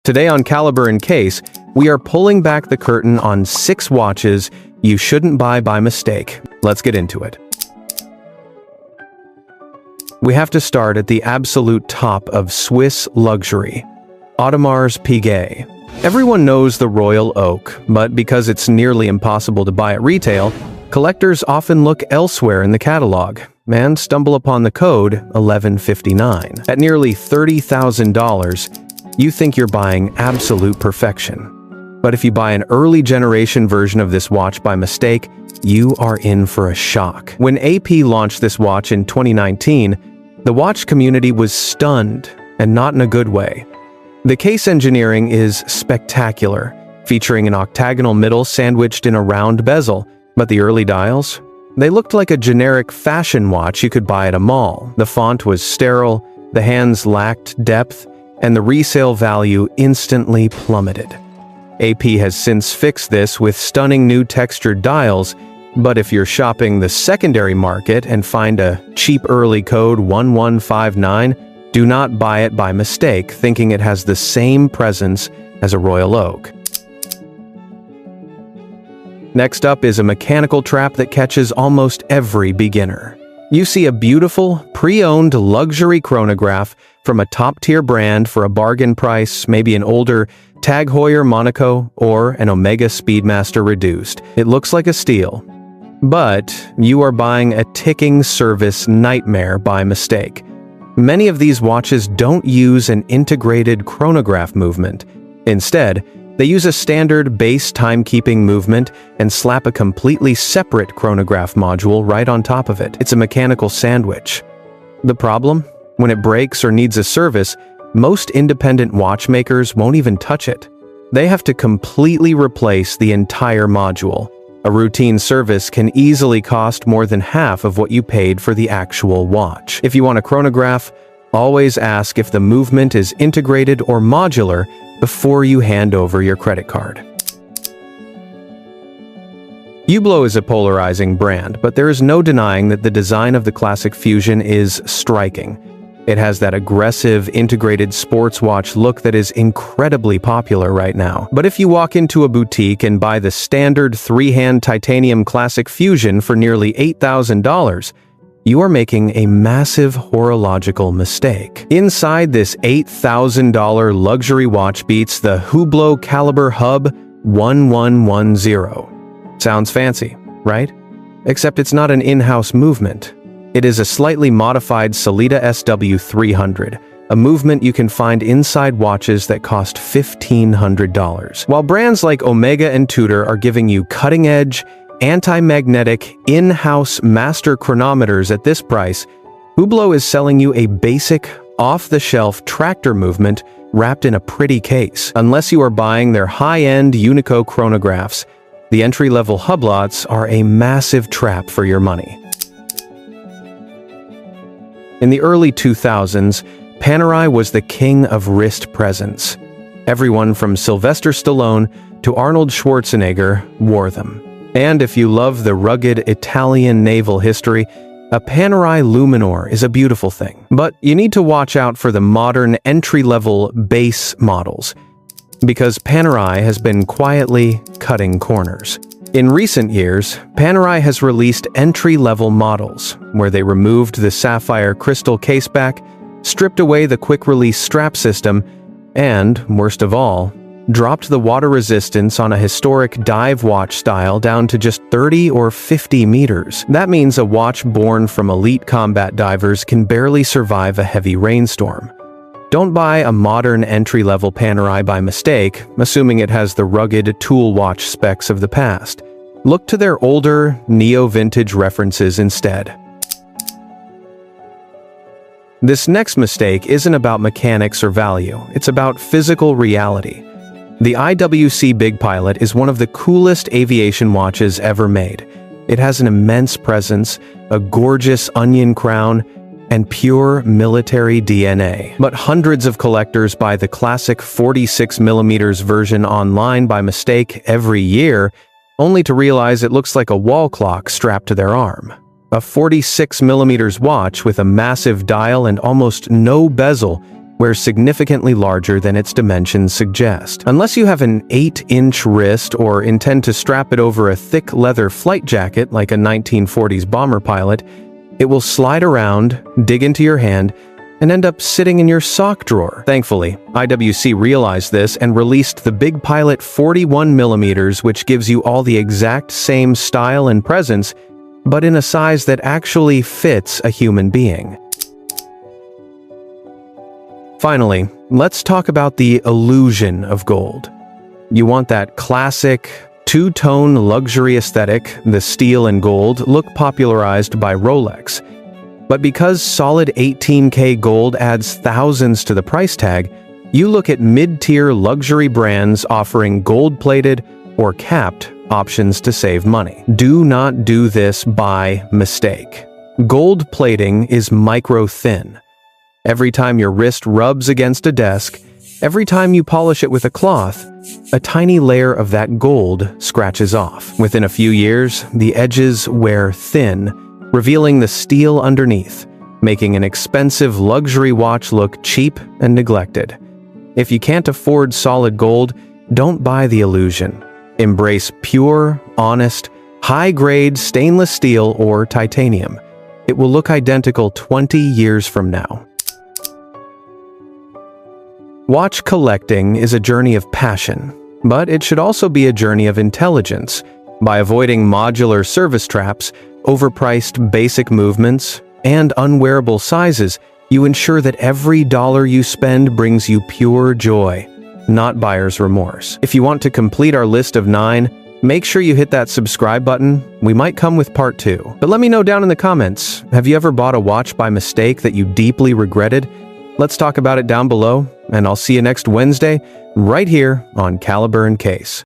Today on Caliber and Case, we are pulling back the curtain on 6 watches you shouldn't buy by mistake. Let's get into it. We have to start at the absolute top of Swiss luxury, Audemars Piguet. Everyone knows the Royal Oak, but because it's nearly impossible to buy at retail, collectors often look elsewhere in the catalog and stumble upon the code 1159. At nearly $30,000, you think you're buying absolute perfection. But if you buy an early generation version of this watch by mistake, you are in for a shock. When AP launched this watch in 2019, the watch community was stunned, and not in a good way. The case engineering is spectacular, featuring an octagonal middle sandwiched in a round bezel, but the early dials? They looked like a generic fashion watch you could buy at a mall. The font was sterile, the hands lacked depth, and the resale value instantly plummeted. AP has since fixed this with stunning new textured dials, but if you're shopping the secondary market and find a cheap early code 1159, do not buy it by mistake thinking it has the same presence as a Royal Oak. Next up is a mechanical trap that catches almost every beginner. You see a beautiful, pre-owned luxury chronograph from a top-tier brand for a bargain price, maybe an older Tag Heuer Monaco or an Omega Speedmaster reduced. It looks like a steal, but you are buying a ticking service nightmare by mistake. Many of these watches don't use an integrated chronograph movement. Instead, they use a standard base timekeeping movement and slap a completely separate chronograph module right on top of it. It's a mechanical sandwich. The problem? When it breaks or needs a service, most independent watchmakers won't even touch it. They have to completely replace the entire module. A routine service can easily cost more than half of what you paid for the actual watch. If you want a chronograph, always ask if the movement is integrated or modular before you hand over your credit card. Hublot is a polarizing brand, but there is no denying that the design of the classic Fusion is striking. It has that aggressive, integrated sports watch look that is incredibly popular right now. But if you walk into a boutique and buy the standard 3-hand titanium classic Fusion for nearly $8,000, you are making a massive horological mistake. Inside this $8,000 luxury watch beats the Hublot Caliber Hub 1110. Sounds fancy, right? Except it's not an in-house movement. It is a slightly modified Sellita SW300, a movement you can find inside watches that cost $1,500. While brands like Omega and Tudor are giving you cutting-edge, anti-magnetic, in-house master chronometers at this price, Hublot is selling you a basic, off-the-shelf tractor movement wrapped in a pretty case. Unless you are buying their high-end Unico chronographs, the entry-level Hublots are a massive trap for your money. In the early 2000s, Panerai was the king of wrist presence. Everyone from Sylvester Stallone to Arnold Schwarzenegger wore them. And if you love the rugged Italian naval history, a Panerai Luminor is a beautiful thing. But you need to watch out for the modern entry-level base models, because Panerai has been quietly cutting corners. In recent years, Panerai has released entry-level models, where they removed the sapphire crystal caseback, stripped away the quick-release strap system, and, worst of all, dropped the water resistance on a historic dive watch style down to just 30 or 50 meters. That means a watch born from elite combat divers can barely survive a heavy rainstorm. Don't buy a modern entry-level Panerai by mistake, assuming it has the rugged tool watch specs of the past. Look to their older, neo-vintage references instead. This next mistake isn't about mechanics or value, it's about physical reality. The IWC Big Pilot is one of the coolest aviation watches ever made. It has an immense presence, a gorgeous onion crown, and pure military DNA. But hundreds of collectors buy the classic 46mm version online by mistake every year, only to realize it looks like a wall clock strapped to their arm. A 46mm watch with a massive dial and almost no bezel wears significantly larger than its dimensions suggest. Unless you have an 8-inch wrist or intend to strap it over a thick leather flight jacket like a 1940s bomber pilot, it will slide around, dig into your hand, and end up sitting in your sock drawer. Thankfully, IWC realized this and released the Big Pilot 41mm, which gives you all the exact same style and presence, but in a size that actually fits a human being. Finally, let's talk about the illusion of gold. You want that classic, two-tone luxury aesthetic, the steel and gold look popularized by Rolex. But because solid 18K gold adds thousands to the price tag, you look at mid-tier luxury brands offering gold-plated or capped options to save money. Do not do this by mistake. Gold plating is micro-thin. Every time your wrist rubs against a desk, every time you polish it with a cloth, a tiny layer of that gold scratches off. Within a few years, the edges wear thin, revealing the steel underneath, making an expensive luxury watch look cheap and neglected. If you can't afford solid gold, don't buy the illusion. Embrace pure, honest, high-grade stainless steel or titanium. It will look identical 20 years from now. Watch collecting is a journey of passion, but it should also be a journey of intelligence. By avoiding modular service traps, overpriced basic movements, and unwearable sizes, you ensure that every dollar you spend brings you pure joy, not buyer's remorse. If you want to complete our list of 9, make sure you hit that subscribe button. We might come with part 2. But let me know down in the comments, have you ever bought a watch by mistake that you deeply regretted? Let's talk about it down below, and I'll see you next Wednesday, right here on Caliber & Case.